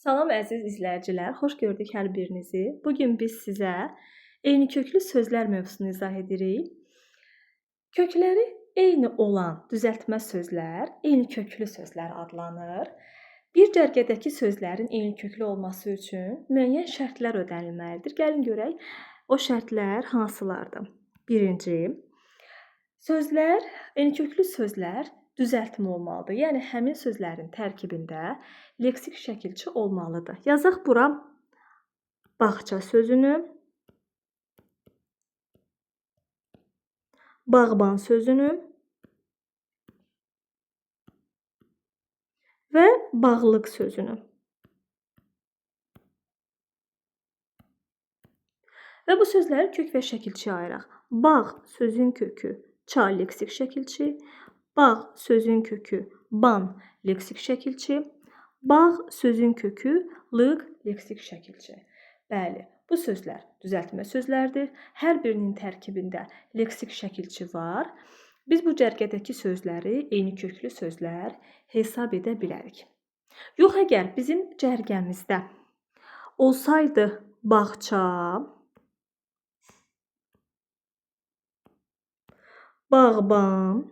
Salam əziz izləyicilər, xoş gördük hər birinizi. Bugün biz sizə eyni köklü sözlər mövzusunu izah edirik. Kökləri eyni olan düzəltmə sözlər eyni köklü sözlər adlanır. Bir cərgədəki sözlərin eyni köklü olması üçün müəyyən şərtlər ödənilməlidir. Gəlin görək o şərtlər hansılardır. Birinci, eyni köklü sözlər düzəltmə olmalıdır. Yəni həmin sözlərin tərkibində leksik şəkilçi olmalıdır. Yazaq bura bağça sözünü, bağban sözünü və bağlıq sözünü. Və bu sözləri kök və şəkilçiyə ayıraq. Bağ sözün kökü ça leksik şəkilçi, bağ sözün kökü ban leksik şəkilçi, bağ sözün kökü lıq leksik şəkilçi. Bəli, bu sözlər düzəltmə sözlərdir. Hər birinin tərkibində leksik şəkilçi var. Biz bu cərgədəki sözləri eyni köklü sözlər hesab edə bilərik. Yox, əgər bizim cərgəmizdə olsaydı bağça, bağban,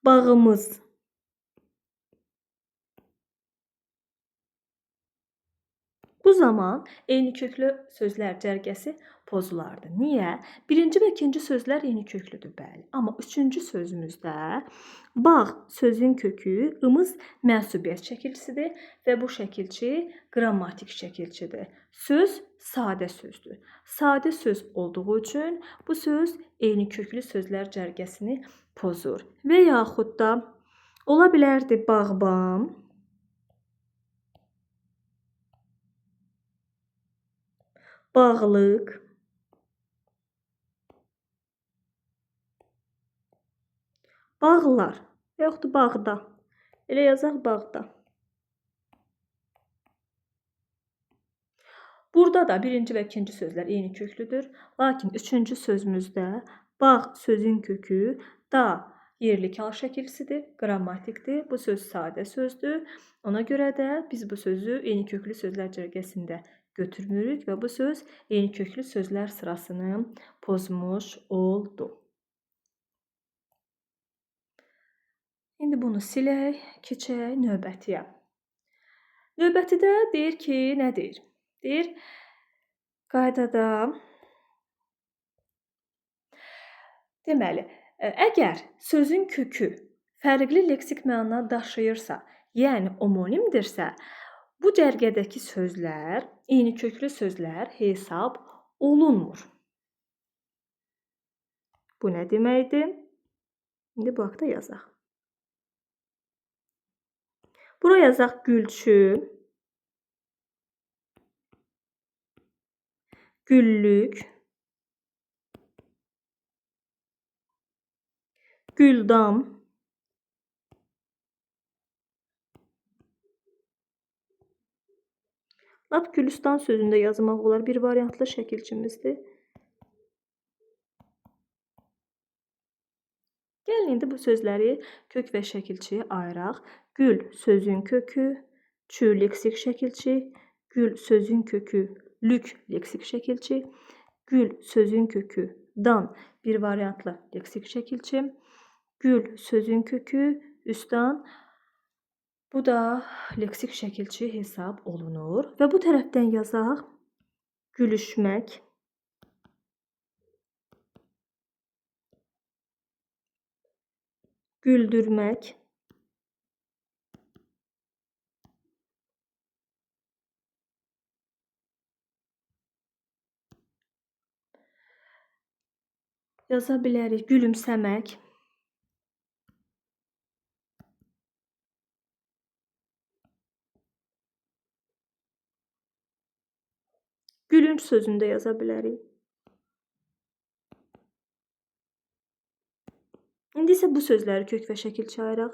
bağımız, bu zaman eyni köklü sözlər cərgəsi pozulardı. Niyə? Birinci və ikinci sözlər eyni köklüdür, bəli. Amma üçüncü sözümüzdə bağ sözün kökü ımız mənsubiyyət şəkilçisidir və bu şəkilçi qrammatik şəkilçidir. Söz sadə sözdür. Sadə söz olduğu üçün bu söz eyni köklü sözlər cərgəsini pozur. Və yaxud da ola bilərdi bağban, bağlıq, bağlar, yoxdur bağda. Elə yazaq bağda. Burada da birinci və ikinci sözlər eyni köklüdür. Lakin üçüncü sözümüzdə bağ sözün kökü da yerlik hal şəkilçisidir, qrammatikdir. Bu söz sadə sözdür. Ona görə də biz bu sözü eyni köklü sözlər cərgəsində götürmürük və bu söz eyni köklü sözlər sırasını pozmuş oldu. İndi bunu silək, keçək növbətiyə. Növbətidə deyir ki, nə deyir? Deyir, qaydada deməli, əgər sözün kökü fərqli leksik məna daşıyırsa, yəni omonimdirsə, bu cərgədəki sözlər, eyni köklü sözlər hesab olunmur. Bu nə deməkdir? İndi bu haqda yazaq. Bura yazaq gülçü, güllük, güldam, lap Gülüstan sözündə yazmaq olar. Bir variantlı şəkilçimizdir. Gəlin indi bu sözləri kök və şəkilçiyə ayıraq. Gül sözün kökü, çü leksik şəkilçi, gül sözün kökü, lük leksik şəkilçi, gül sözün kökü, dan bir variantlı leksik şəkilçi, gül sözün kökü, üstan, bu da leksik şəkilçi hesab olunur. Və bu tərəfdən yazaq gülüşmək, güldürmək, yaza bilərik gülümsəmək, gülünc sözündə yaza bilərik. İndi isə bu sözləri kök və şəkilçi ayıraq.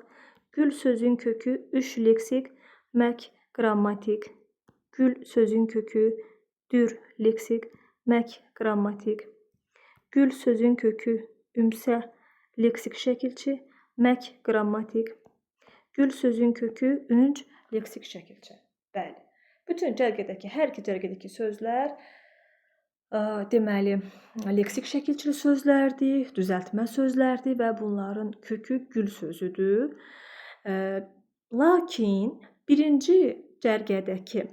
Gül sözün kökü üç leksik, mək qrammatik. Gül sözün kökü dür leksik, mək qrammatik. Gül sözün kökü ümsə leksik şəkilçi, mək qrammatik. Gül sözün kökü ünc leksik şəkilçi. Bəli. Bütün cərgədəki, hər iki cərgədəki sözlər deməli, leksik şəkilçili sözlərdir, düzəltmə sözlərdir və bunların kökü gül sözüdür. Lakin birinci cərgədəki,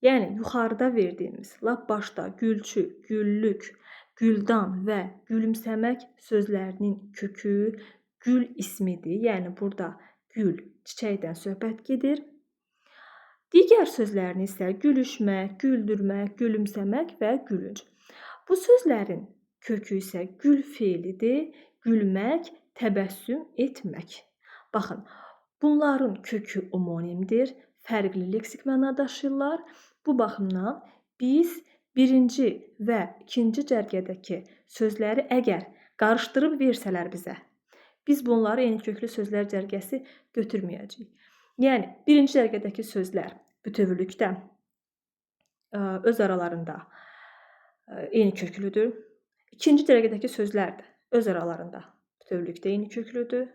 yəni yuxarıda verdiyimiz, lap başda gülçü, güllük, güldan və gülümsəmək sözlərinin kökü gül ismidir. Yəni burada gül, çiçəkdən söhbət gedir. Digər sözlərini isə gülüşmək, güldürmək, gülümsəmək və gülünc. Bu sözlərin kökü isə gül feilidir, gülmək, təbəssüm etmək. Baxın, bunların kökü homonimdir, fərqli leksik məna daşıyırlar. Bu baxımdan biz birinci və ikinci cərgədəki sözləri əgər qarışdırıb versələr bizə, biz bunları eyni köklü sözlər cərgəsi götürməyəcəyik. Yəni, birinci cərgədəki sözlər bütövlükdə öz aralarında eyni köklüdür. İkinci cərgədəki sözlər də öz aralarında bütövlükdə eyni köklüdür.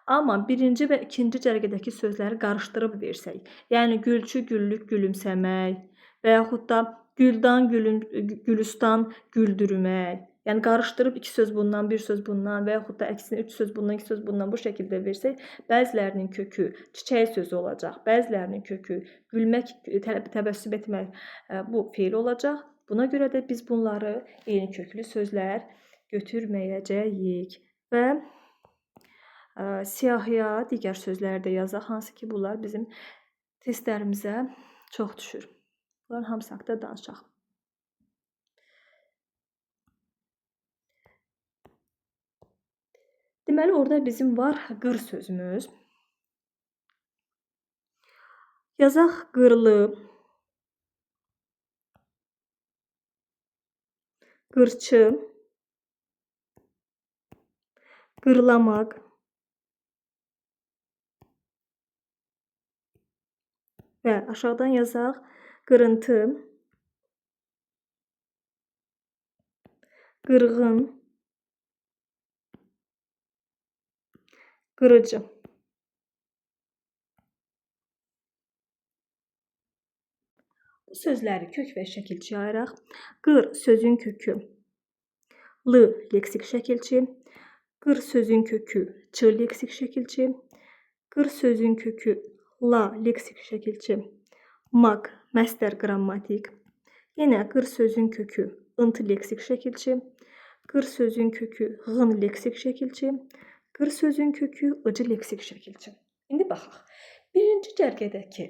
Amma birinci və ikinci cərgədəki sözləri qarışdırıb versək, yəni gülçü, güllük, gülümsəmək və yaxud da güldan, gülüstan, güldürmək, yəni qarışdırıb iki söz bundan, bir söz bundan və yaxud da əksinə üç söz bundan, iki söz bundan bu şəkildə versək, bəzilərinin kökü çiçək sözü olacaq, bəzilərinin kökü gülmək, təbəssüm etmək bu feil olacaq. Buna görə də biz bunları eyni köklü sözlər götürməyəcəyik və siyahıya digər sözləri də yazaq, hansı ki bunlar bizim testlərimizə çox düşür. Bunların hamısı haqqında danışaq. Deməli, orada bizim var qır sözümüz. Yazaq qırlı, qırçı, qırlamaq, və aşağıdan yazaq qırıntı, qırğın, qırıcı. Bu sözləri kök və şəkilçiyə ayıraq. Qır sözün kökü l leksik şəkilçi, qır sözün kökü ç leksik şəkilçi, qır sözün kökü la leksik şəkilçi, maq məstər qrammatik. Yenə qır sözün kökü ınt leksik şəkilçi, qır sözün kökü ğın leksik şəkilçi, qır sözün kökü ıcı leksik şəkilçi. İndi baxaq. Birinci cərgədəki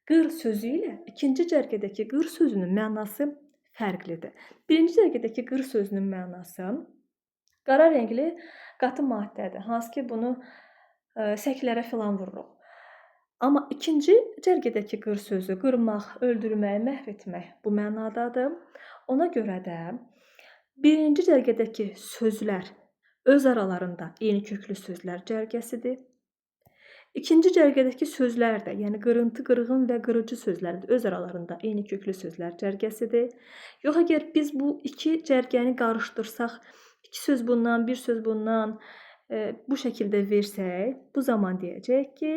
qır sözü ilə ikinci cərgədəki qır sözünün mənası fərqlidir. Birinci cərgədəki qır sözünün mənası qara rəngli qatı maddədir. Hansı ki bunu səklərə filan vururuq. Amma ikinci cərgədəki qır sözü qırmaq, öldürmək, məhv etmək bu mənadadır. Ona görə də birinci cərgədəki sözlər öz aralarında eyni köklü sözlər cərgəsidir. İkinci cərgədəki sözlər də, yəni qırıntı, qırğın və qırıcı sözlər də öz aralarında eyni köklü sözlər cərgəsidir. Yox, əgər biz bu iki cərgəni qarışdırsaq, iki söz bundan, bir söz bundan bu şəkildə versək, bu zaman deyəcək ki,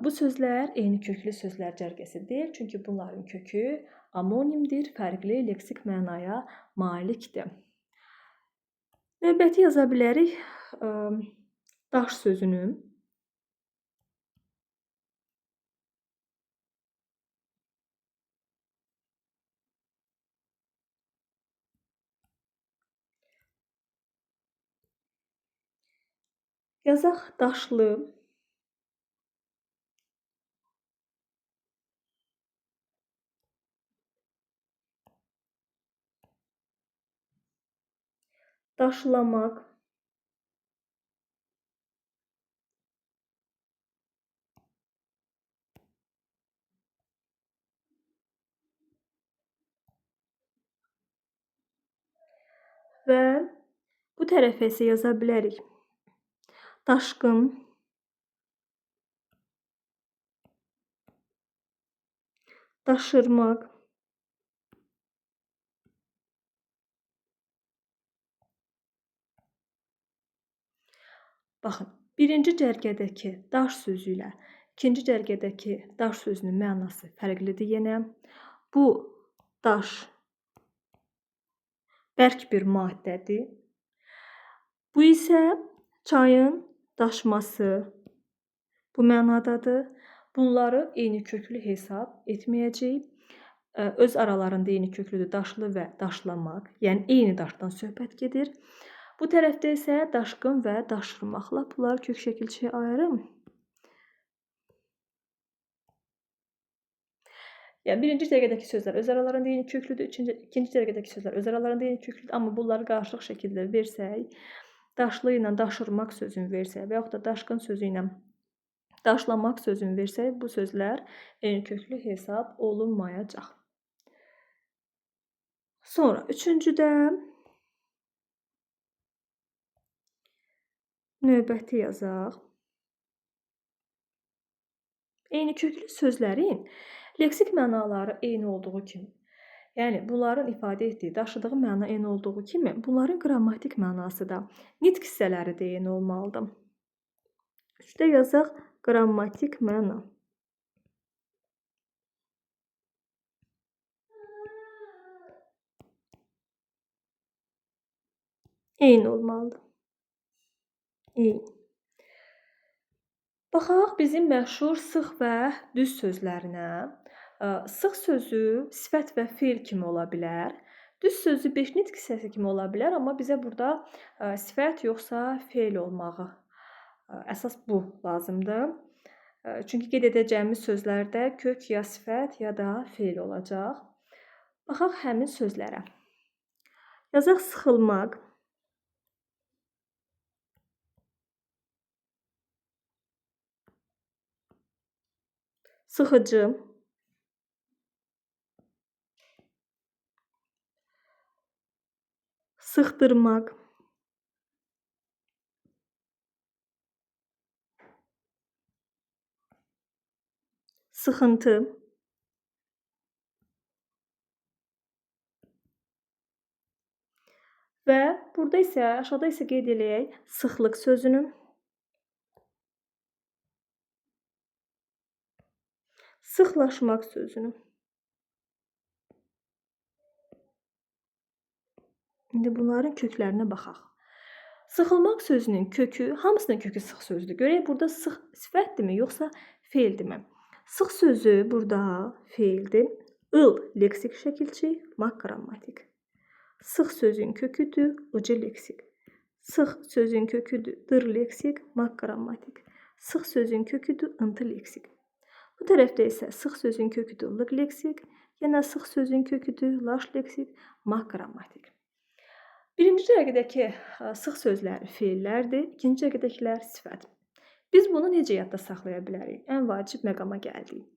bu sözlər eyni köklü sözlər cərgəsi deyil, çünki bunların kökü homonimdir, fərqli leksik mənaya malikdir. Növbəti yaza bilərik daş sözünü. Yazaq daşlı, daşlamaq, və bu tərəfə isə yaza bilərik daşqın, daşırmaq, baxın, Birinci cərgədəki daş sözü ilə ikinci cərgədəki daş sözünün mənası fərqlidir yenə. Bu daş bərk bir maddədir. Bu isə çayın daşması bu mənadadır. Bunları eyni köklü hesab etməyəcəyik. Öz aralarında eyni köklüdür daşlı və daşlamaq. Yəni eyni daşdan söhbət gedir. Bu tərəfdə isə daşqın və daşırmaq. Lap bunları kök şəkilçiyə ayırım. Yəni birinci cərgədəki sözlər öz aralarında eyni köklüdür. İkinci cərgədəki sözlər öz aralarında eyni köklüdür. Amma bunları qarşılıq şəkildə versək, daşlı ilə daşırmaq sözünü versək və yaxud da daşqın sözü ilə daşlamaq sözünü versək, bu sözlər eyni köklü hesab olunmayacaq. Sonra üçüncüdə növbəti yazaq. Eyni köklü sözlərin leksik mənaları eyni olduğu kimi, yəni bunların ifadə etdiyi, daşıdığı məna eyni olduğu kimi, bunların qrammatik mənası da, nitq hissələri də eyni olmalıdır. Üçdə yazaq qrammatik məna. Eyni olmalıdır. Eyni. Baxaq bizim məşhur sıx və düz sözlərinə. Sıx sözü sifət və fe'l kimi ola bilər. Düz sözü 5 nitq hissəsi kimi ola bilər, amma bizə burada sifət yoxsa fe'l olmağı əsas bu lazımdır. Çünki qeyd edəcəyimiz sözlərdə kök ya sifət ya da fe'l olacaq. Baxaq həmin sözlərə. Yazaq sıxılmaq. Sıxıcı. Sıxdırmaq. Sıxıntı. Və burada isə, aşağıda isə qeyd eləyək sıxlıq sözünü. Sıxlaşmaq sözünü. İndi bunların köklərinə baxaq. Sıxılmaq sözünün kökü, hamısının kökü sıx sözdür. Görək burada sıx sifətdirmi, yoxsa fe'ldirmi? Sıx sözü burada fe'ldir. Il leksik şəkilçi, maq qrammatik. Sıx sözün köküdür, ıcı leksik. Sıx sözün köküdür, dır leksik, maq qrammatik. Sıx sözün köküdür, ıntı leksik. Bu tərəfdə isə sıx sözün köküdür, lıq leksik. Yenə sıx sözün köküdür, laş leksik, maq qrammatik. Birinci cərgədəki sıx sözləri fe'llərdir, ikinci cərgədəkilər sifət. Biz bunu necə yadda saxlaya bilərik? Ən vacib məqama gəldik.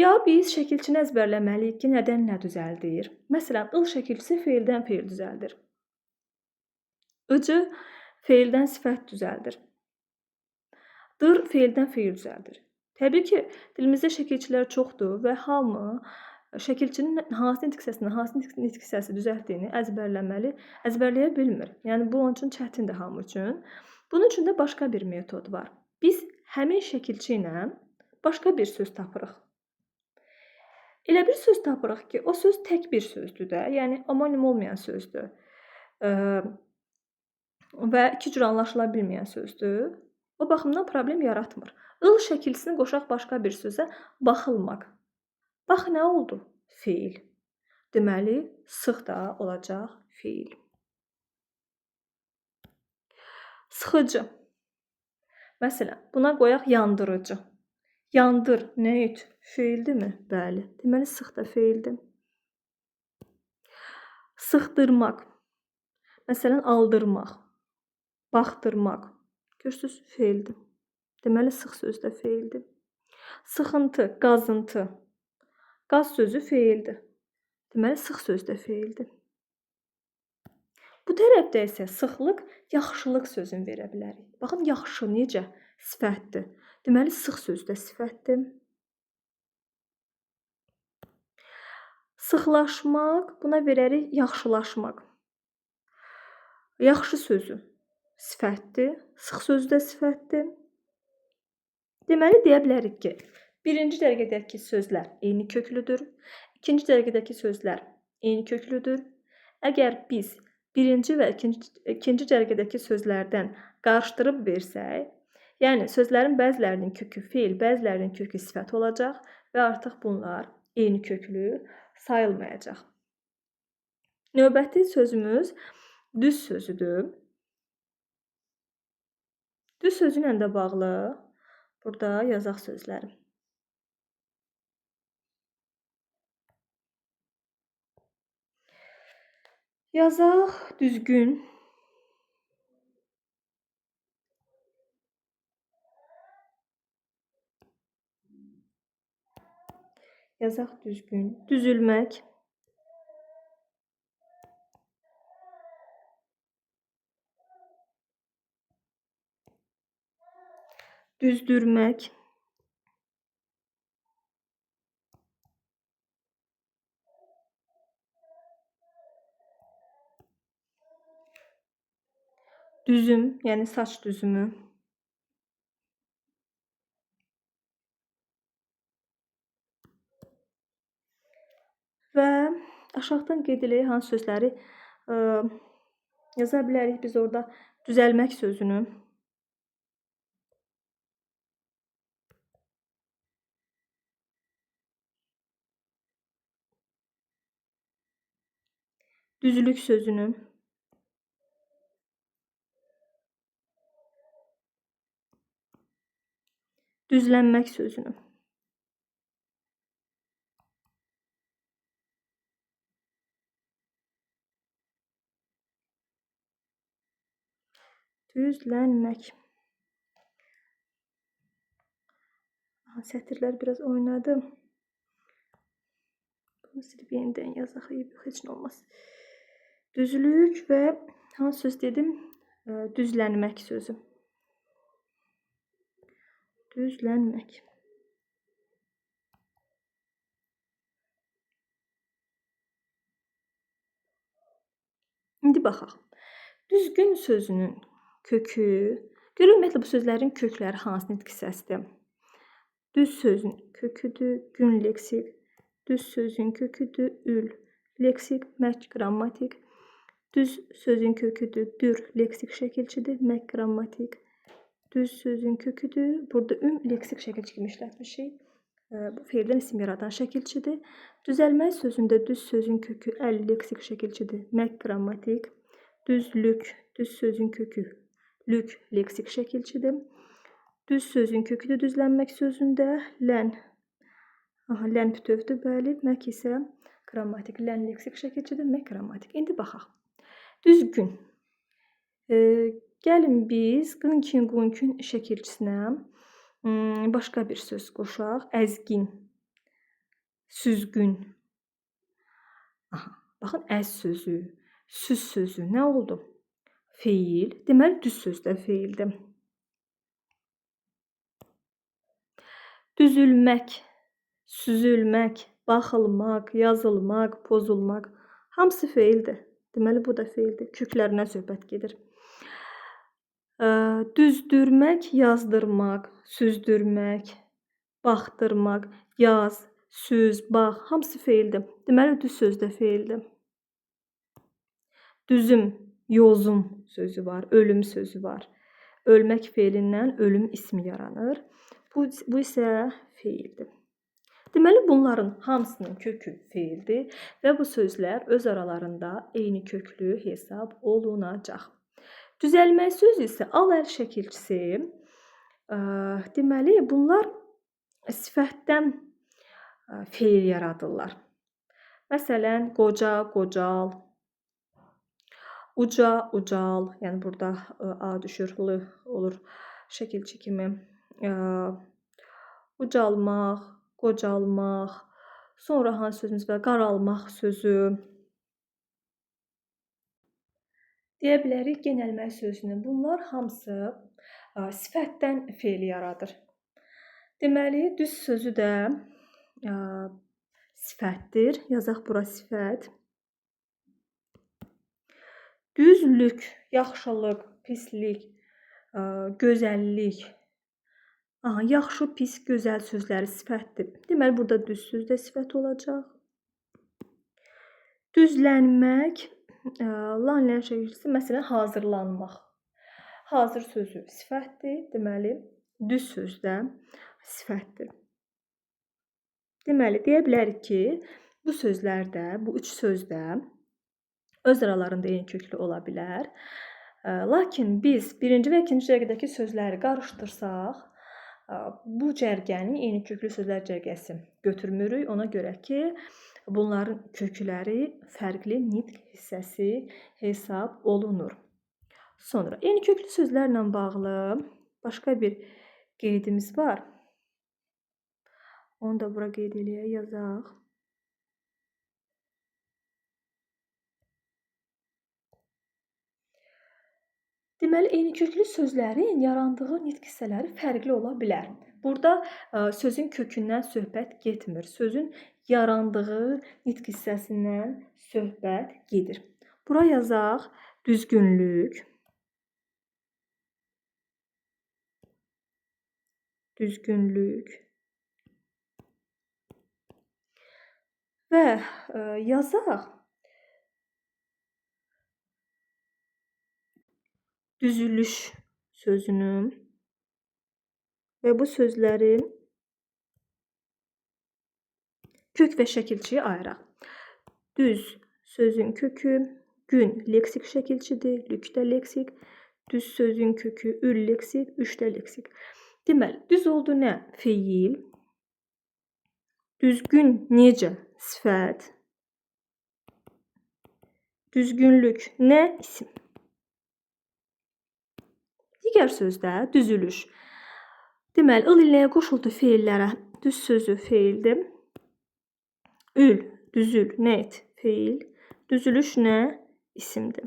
Ya biz şəkilçini əzbərləməliyik ki, nədən nə düzəldir? Məsələn, il şəkilçisi fe'ldən fe'l düzəldir. Icı fe'ldən sifət düzəldir. Dır fe'ldən fe'l düzəldir. Təbii ki, dilimizdə şəkilçilər çoxdur və hamı şəkilçinin hansı nitq hissəsini, hansı nitq hissəsi düzəltdiyini əzbərləyə bilmir. Yəni bu onun üçün çətindir hamı üçün. Bunun üçün də başqa bir metod var. Biz həmin şəkilçi ilə başqa bir söz tapırıq. Elə bir söz tapırıq ki, o söz tək bir sözdür də, yəni omonim olmayan sözdür. Və iki cür anlaşıla bilməyən sözdür. O baxımdan problem yaratmır. Il şəkilçisini qoşaq başqa bir sözə baxılmaq. Bax, nə oldu? Fe'l. Deməli, sıx da olacaq fe'l. Sıxıcı. Məsələn, buna qoyaq yandırıcı. Yandır, nə et? Fe'ldirmi? Bəli. Deməli, sıx da fe'ldir. Sıxdırmaq. Məsələn, aldırmaq, baxdırmaq. Görürsünüz, fe'ldir. Deməli, sıx söz də fe'ldir. Sıxıntı, qazıntı. Qaz sözü fe'ldir. Deməli, sıx söz də fe'ldir. Bu tərəfdə isə sıxlıq, yaxşılıq sözünü verə bilərik. Baxın, yaxşı necə? Sifətdir. Deməli, sıx söz də sifətdir. Sıxlaşmaq, buna verərik yaxşılaşmaq. Yaxşı sözü. sifətdir. Sıx sözü də sifətdir. Deməli deyə bilərik ki, birinci dərəcədəki sözlər eyni köklüdür. İkinci dərəcədəki sözlər eyni köklüdür. Əgər biz birinci və ikinci dərəcədəki sözlərdən qarışdırıb versək, yəni sözlərin bəzilərinin kökü feil, bəzilərinin kökü sifət olacaq və artıq bunlar eyni köklü sayılmayacaq. Növbəti sözümüz düz sözüdür. Düz sözü ilə də bağlı burada yazaq sözləri. Yazaq düzgün. Yazaq düzgün. Düzülmək. Düzdürmək. Düzüm, yəni saç düzümü. Və aşağıdan qeyd edək hansı sözləri yaza bilərik biz orada. Düzəlmək sözünü. Düzlük sözünü. Düzlənmək sözünü. Düzlənmək. Sətirlər biraz oynadı. Bunu silib yenidən yazaq. Heç nə olmaz. Düzlük və hansı söz dedim? Düzlənmək sözü. Düzlənmək. İndi baxaq. Düzgün sözünün kökü. Görək ümumiyyətlə bu sözlərin kökləri hansı nitq hissəsidir? Düz sözün köküdür, gün leksik. Düz sözün köküdür, ül leksik, mək qrammatik. Düz sözün köküdür, dür leksik şəkilçidir, mək qrammatik. Düz sözün köküdür. Burada leksik şəkilçi kimi işlətmişik. Bu feildən isim yaradan şəkilçidir. Düzəlmək sözündə düz sözün kökü əl leksik şəkilçidir, mək qrammatik. Düzlük, düz sözün kökü lük leksik şəkilçidir. Düz sözün köküdür düzlənmək sözündə lən. Lən bütövdür, bəli. Mək isə qrammatik. Lən leksik şəkilçidir, mək qrammatik. İndi baxaq. Düzgün. Gəlin biz qınkin, qunkün şəkilçisinə başqa bir söz qoşaq. Əzgin, süzgün. Baxın, əz sözü, süz sözü nə oldu? Feil. Deməli, düz söz də feildir. Düzülmək, süzülmək, baxılmaq, yazılmaq, pozulmaq. Hamısı feildir. Deməli, bu da feildir. Köklərinə söhbət gedir. Düzdürmək, yazdırmaq, süzdürmək, baxdırmaq, yaz, süz, bax, hamısı feildir. Deməli, düz söz də feildir. Düzüm, yozum sözü var, ölüm sözü var. Ölmək feilindən ölüm ismi yaranır. Bu isə feildir. Deməli, bunların hamısının kökü feildir və bu sözlər öz aralarında eyni köklü hesab olunacaq. Düzəlmək sözü isə al əl şəkilçisi. Deməli, bunlar sifətdən feil yaradırlar. Məsələn, qoca, qocal, uca, ucal, yəni burada a düşür, l olur şəkilçi kimi. Ucalmaq, qocalmaq, sonra hansı sözümüz var? Qaralmaq sözü. Deyə bilərik genəlmək sözünü. Bunlar hamısı sifətdən feil yaradır. Deməli, düz sözü də sifətdir. Yazaq bura sifət. Düzlük, yaxşılıq, pislik, gözəllik. Aha, yaxşı, pis, gözəl sözləri sifətdir. Deməli, burada düz söz də sifət olacaq. Düzlənmək, lanlən şəkilçisi, məsələn, hazırlanmaq. Hazır sözü sifətdir. Deməli, düz söz də sifətdir. Deməli, deyə bilərik ki, bu sözlərdə, bu üç sözdə öz aralarında eyni köklü ola bilər. Lakin biz birinci və ikinci cərgədəki sözləri qarışdırsaq, bu cərgəni eyni köklü sözlər cərgəsi götürmürük. Ona görə ki, bunların kökləri fərqli nitq hissəsi hesab olunur. Sonra eyni köklü sözlərlə bağlı başqa bir qeydimiz var. Onu da bura qeyd eləyək, yazaq. Deməli, eyni köklü sözlərin yarandığı nitq hissələri fərqli ola bilər. Burada sözün kökündən söhbət getmir. Sözün yarandığı nitq hissəsindən söhbət gedir. Bura yazaq düzgünlük, və yazaq düzülüş sözünü və bu sözlərin kök və şəkilçiyi ayıraq. Düz sözün kökü, gün leksik şəkilçidir, lük də leksik, düz sözün kökü, ül leksik, üç də leksik. Deməli, düz oldu nə? Feil. Düzgün necə? Sifət. Düzgünlük nə? İsim. Digər sözdə düzülüş. Deməli, ıl illəyə qoşuldu feillərə. Düz sözü feildir. Ül, düzül, nə et? Feil. Düzülüş nə? İsimdir.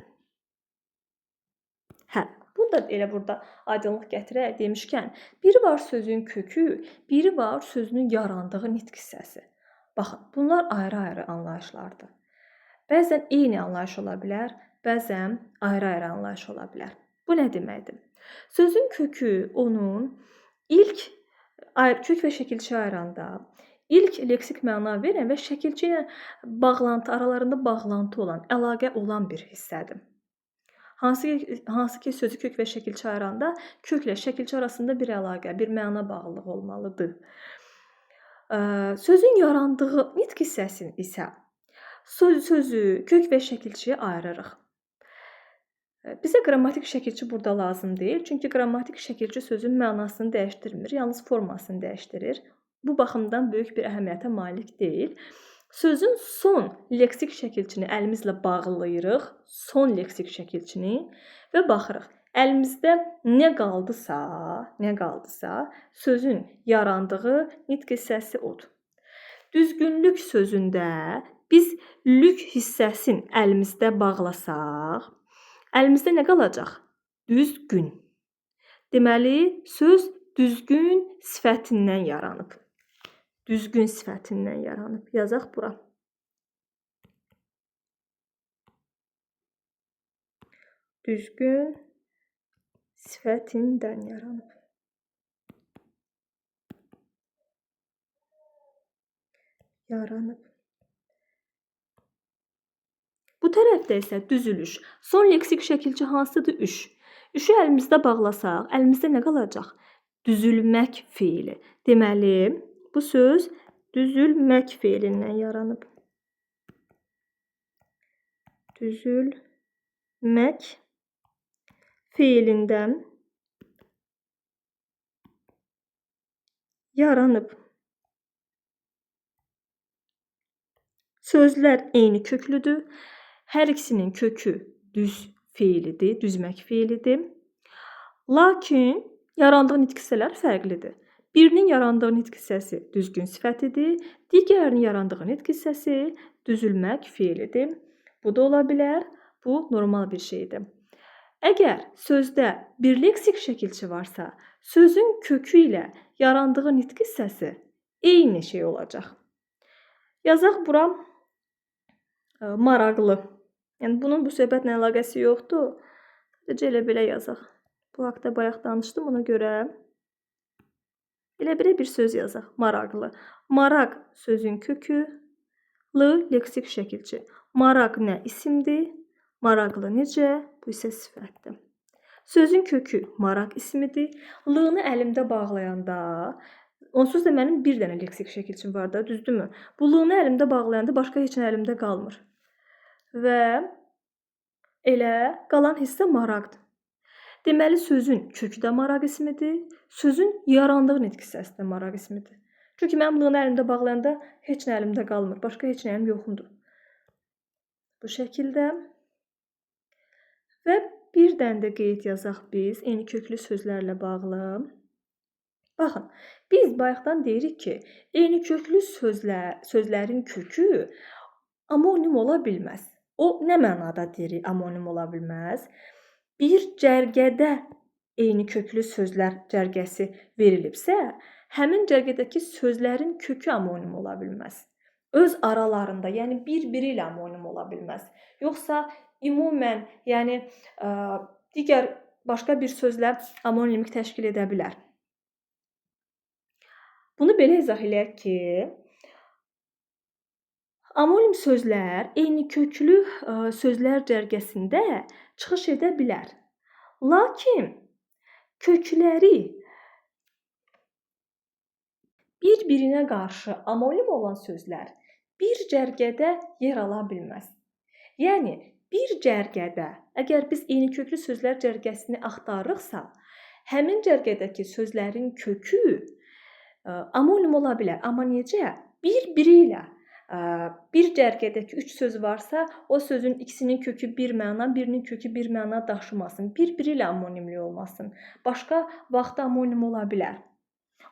Hə, bunu da elə burada aydınlıq gətirək demişkən, biri var sözün kökü, biri var sözünün yarandığı nitq hissəsi. Baxın, bunlar ayrı-ayrı anlayışlardır. Bəzən eyni anlayış ola bilər, bəzən ayrı-ayrı anlayış ola bilər. Bu nə deməkdir? Sözün kökü onun ilk kök və şəkilçi ayıranda ilk leksik məna verən və şəkilçi ilə bağlantı, aralarında bağlantı olan, əlaqə olan bir hissədir. Hansı ki sözü kök və şəkilçi ayıranda köklə şəkilçi arasında bir əlaqə, bir məna bağlılığı olmalıdır. Sözün yarandığı nitq hissəsini isə sözü kök və şəkilçiyə ayırırıq. Bizə qrammatik şəkilçi burada lazım deyil. Çünki qrammatik şəkilçi sözün mənasını dəyişdirmir, yalnız formasını dəyişdirir. Bu baxımdan böyük bir əhəmiyyətə malik deyil. Sözün son leksik şəkilçini əlimizlə bağlayırıq, son leksik şəkilçini və baxırıq. Əlimizdə nə qaldısa, sözün yarandığı nitq hissəsi odur. Düzgünlük sözündə biz lük hissəsini əlimizdə bağlasaq, əlimizdə nə qalacaq? Düzgün. Deməli, söz düzgün sifətindən yaranıb. Düzgün sifətindən yaranıb. Yazaq bura. Düzgün sifətindən yaranıb. Bu tərəfdə isə düzülüş. Son leksik şəkilçi hansıdır? Üç. Üçü əlimizdə bağlasaq, əlimizdə nə qalacaq? Düzülmək feili. Deməli, bu söz düzülmək feilindən yaranıb. Düzülmək feilindən yaranıb. Sözlər eyni köklüdür. Hər ikisinin kökü düz feilidir, düzmək feilidir. Lakin yarandığı nitq hissələri fərqlidir. Birinin yarandığı nitq hissəsi düzgün sifətidir, digərinin yarandığı nitq hissəsi düzülmək feilidir. Bu da ola bilər, bu normal bir şeydir. Əgər sözdə bir leksik şəkilçi varsa, sözün kökü ilə yarandığı nitq hissəsi eyni şey olacaq. Yazaq bura maraqlı. Yəni bunun bu söhbətlə əlaqəsi yoxdur. Elə belə yazaq. Bu haqda bayaq danışdım, ona görə belə bir söz yazaq. Maraqlı. Maraq sözün kökü, leksik şəkilçi. Maraq nə isimdir? Maraqlı necə? Bu isə sifətdir. Sözün kökü maraq ismidir. L-nı əlimdə bağlayanda, onsuz da mənim bir dənə leksik şəkilçim var da, düzdürmü? Bu L-nı əlimdə bağlayanda başqa heç nə əlimdə qalmır. Və elə qalan hissə maraqdır. Deməli, sözün kökü də maraq ismidir. Sözün yarandığı nitq hissəsi də maraq ismidir. Çünki mənim L-nı əlimdə bağlayanda heç nə əlimdə qalmır. Başqa heç nəyim yoxdur. Bu şəkildə. Və bir dənə də qeyd yazaq biz eyni köklü sözlərlə bağlı. Baxın, biz bayaqdan deyirik ki, eyni köklü sözlərin kökü amonim ola bilməz. O nə mənada deyirik amonim ola bilməz? Bir cərgədə eyni köklü sözlər cərgəsi verilibsə, həmin cərgədəki sözlərin kökü amonim ola bilməz. Öz aralarında, yəni bir-biri ilə amonim ola bilməz. Yoxsa ümumən, yəni digər başqa bir sözlə amonimlik təşkil edə bilər. Bunu belə izah eləyək ki, amonim sözlər eyni köklü sözlər cərgəsində çıxış edə bilər. Lakin kökləri bir-birinə qarşı amonim olan sözlər bir cərgədə yer ala bilməz. Yəni, bir cərgədə, əgər biz eyni köklü sözlər cərgəsini axtarırıqsa, həmin cərgədəki sözlərin kökü amonim ola bilər. Amma necə? Bir-biri ilə. Bir cərgədəki 3 söz varsa, o sözün ikisinin kökü bir məna, birinin kökü bir məna daşımasın. Bir-biri ilə amonimlik olmasın. Başqa vaxt amonim ola bilər.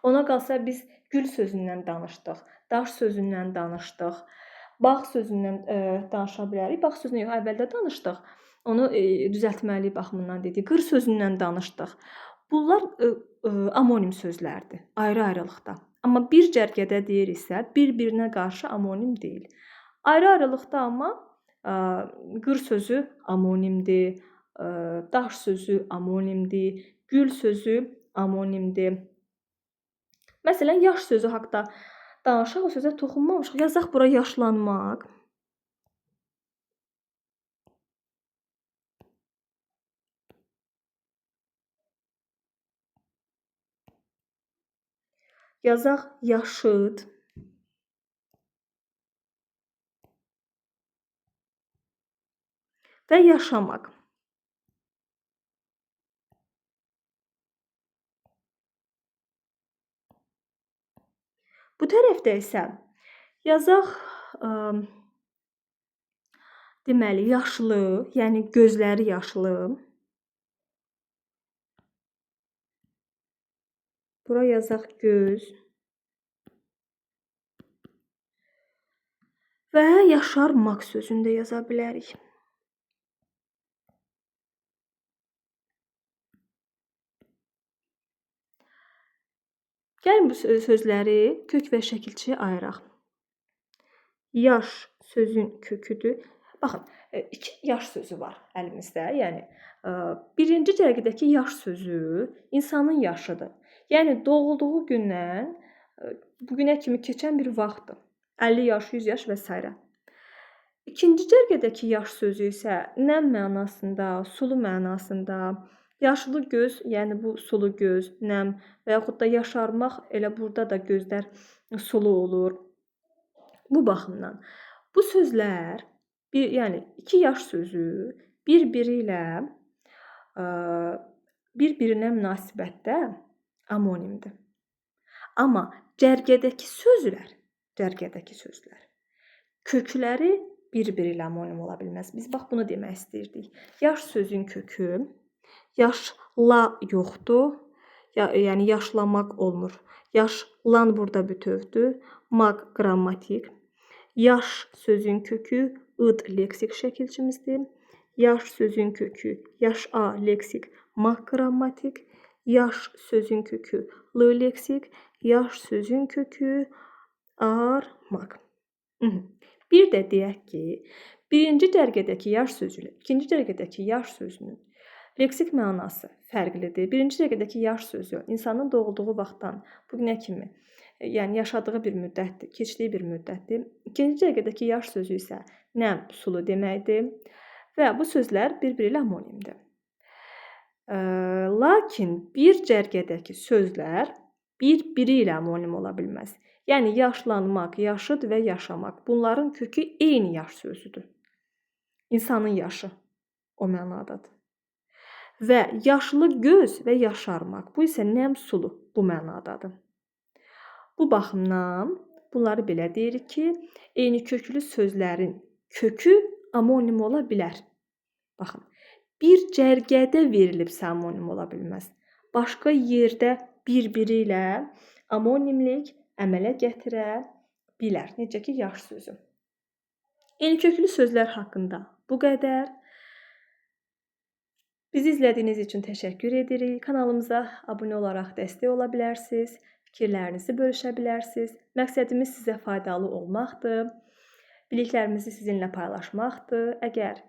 Ona qalsa biz gül sözündən danışdıq, daş sözündən danışdıq, bağ sözündən danışa bilərik. Bağ sözündən yox, əvvəldə danışdıq. Onu düzəltməli baxımından dedik. Qır sözündən danışdıq. Bunlar amonim sözlərdir, ayrı-ayrılıqda. Amma bir cərgədə deyiriksə, bir-birinə qarşı amonim deyil. Ayrı-ayrılıqda amma qır sözü amonimdir, daş sözü amonimdir, gül sözü amonimdir. Məsələn, yaş sözü haqqında danışaq, o sözə toxunmamışıq. Yazaq bura yaşlanmaq. Yazaq yaşıd. Və yaşamaq. Bu tərəfdə isə yazaq deməli yaşlı, yəni gözləri yaşlı. Bura yazaq göz. Və yaşarmaq sözünü də yaza bilərik. Gəlin bu sözləri kök və şəkilçiyə ayıraq. Yaş sözün köküdür. Baxın, 2 yaş sözü var əlimizdə. Yəni birinci cərgədəki yaş sözü insanın yaşıdır. Yəni doğulduğu gündən bu günə kimi keçən bir vaxtdır. 50 yaş, 100 yaş və s. İkinci cərgədəki yaş sözü isə nəm mənasında, sulu mənasında, yaşlı göz, yəni bu sulu göz, nəm və yaxud da yaşarmaq, elə burada da gözlər sulu olur. Bu baxımdan bu sözlər, yəni 2 yaş sözü bir-biri ilə bir-birinə münasibətdə amonimdir. Amma cərgədəki sözlər kökləri bir-biri ilə amonim ola bilməz. Biz bax bunu demək istəyirdik. Yaş sözün kökü, yaşla yoxdur, yəni yaşlamaq olmur. Yaşlan burada bütövdür, maq qrammatik. Yaş sözün kökü ıd leksik şəkilçimizdir. Yaş sözün kökü yaşa leksik, maq qrammatik. Yaş sözün kökü l leksik, yaş sözün kökü ar, maq. Bir də deyək ki, birinci cərgədəki yaş sözü ilə ikinci cərgədəki yaş sözünün Leksik mənası fərqlidir. Birinci dəqiqədəki yaş sözü insanın doğulduğu vaxtdan bu günə kimi, yəni yaşadığı bir müddətdir, keçdiyi bir müddətdir. İkinci dəqiqədəki yaş sözü isə nəm, sulu deməkdir və bu sözlər bir-biri ilə amonimdir. Lakin bir cərgədəki sözlər bir-biri ilə amonim ola bilməz. Yəni yaşlanmaq, yaşıd və yaşamaq bunların kökü eyni yaş sözüdür. İnsanın yaşı o mənadadır. Və yaşlı göz və yaşarmaq bu isə nəm, sulu bu mənadadır. Bu baxımdan bunları belə deyirik ki, eyni köklü sözlərin kökü amonim ola bilər. Baxın, bir cərgədə verilibsə amonim ola bilməz. Başqa yerdə bir-biri ilə amonimlik əmələ gətirə bilər. Necə ki, yaş sözü. Eyni köklü sözlər haqqında bu qədər. Bizi izlədiyiniz üçün təşəkkür edirik. Kanalımıza abunə olaraq dəstək ola bilərsiniz. Fikirlərinizi bölüşə bilərsiniz. Məqsədimiz sizə faydalı olmaqdır. Biliklərimizi sizinlə paylaşmaqdır. Əgər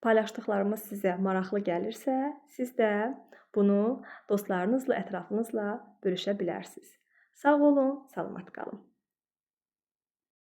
paylaşdıqlarımız sizə maraqlı gəlirsə, siz də bunu dostlarınızla, ətrafınızla bölüşə bilərsiniz. Sağ olun, salamat qalın.